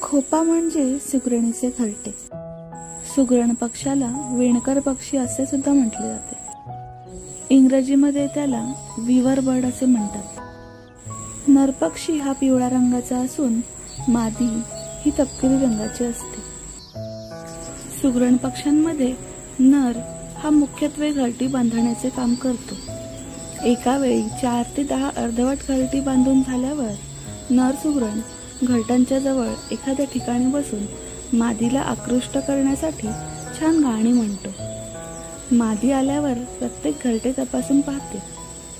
खोपा म्हणजे सुगरणीचे घरटे. सुगरण पक्षाला विणकर पक्षी असे सुद्धा म्हटले जाते. इंग्रजीमध्ये त्याला वीवर बर्ड असे म्हणतात. नरपक्षी हा पिवळ्या रंगाचा असून मादी ही तपकिरी रंगाची असते. सुगरण पक्ष्यांमध्ये नर हा मुख्यत्वे घरटी बांधण्याचे काम करतो. एका वेळी 4 ते 10 अर्धवट घरटी बांधून झाल्यावर नर सुगरण घरटांच्या जवळ एखाद्या ठिकाणी बसून मादीला आकृष्ट करण्यासाठी छान गाणी म्हणतो. मादी आल्यावर प्रत्येक घरटे तपासून पाहते.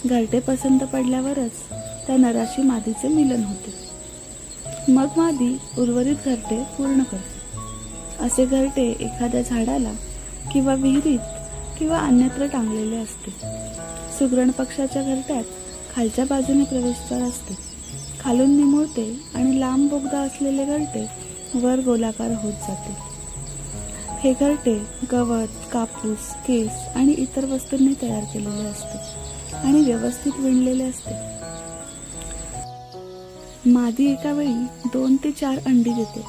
घरटे पसंत पडल्यावरच त्या नराशी मादीचे मिलन होते. मग मादी उर्वरित घरटे पूर्ण करते. असे घरटे एखाद्या झाडाला किंवा विहिरीत किंवा अन्यत्र टांगलेले असते. सुगरण पक्षाच्या घरट्यात खालच्या बाजूने प्रवेशद्वार असते. खालून निमुळते आणि लांब बोगदा असलेले घरटे वर गोलाकार होत जाते. हे घरटे गवत, कापूस, केस आणि इतर वस्तूंनी तयार केलेले असते आणि व्यवस्थित विणलेले असते. मादी एका वेळी 2 ते 4 अंडी देते.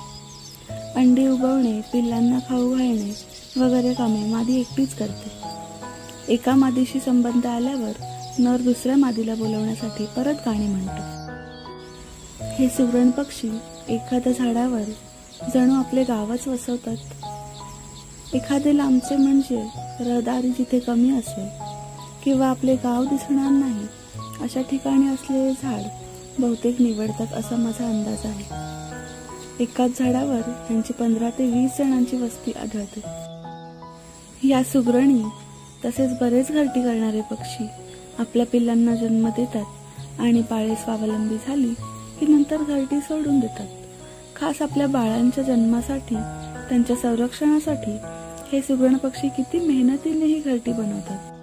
अंडी उबवणे, पिल्लांना खाऊ घालणे वगैरे कामे मादी एकटीच करते. एका मादीशी संबंध आल्यावर नर दुसऱ्या मादीला बोलवण्यासाठी परत गाणी म्हणतो. हे सुगरण पक्षी एखाद्या झाडावर जणू आपले गावच वसवतात. एखादे लांबचे म्हणजे रहदारी जिथे कमी असेल किंवा आपले गाव दिसणार नाही अशा ठिकाणी असलेले झाड बहुतेक निवडतात असा माझा अंदाज आहे. एकाच झाडावर त्यांची 15 ते 20 जणांची वस्ती आढळते. या सुगरणी तसेच बरेच घरटी करणारे पक्षी आपल्या पिल्लांना जन्म देतात आणि पाळे स्वावलंबी झाली की नंतर घरटी सोडून देतात. खास आपल्या बाळांच्या जन्मासाठी, त्यांच्या संरक्षणासाठी हे सुगरण पक्षी किती मेहनतीने ही घरटी बनवतात.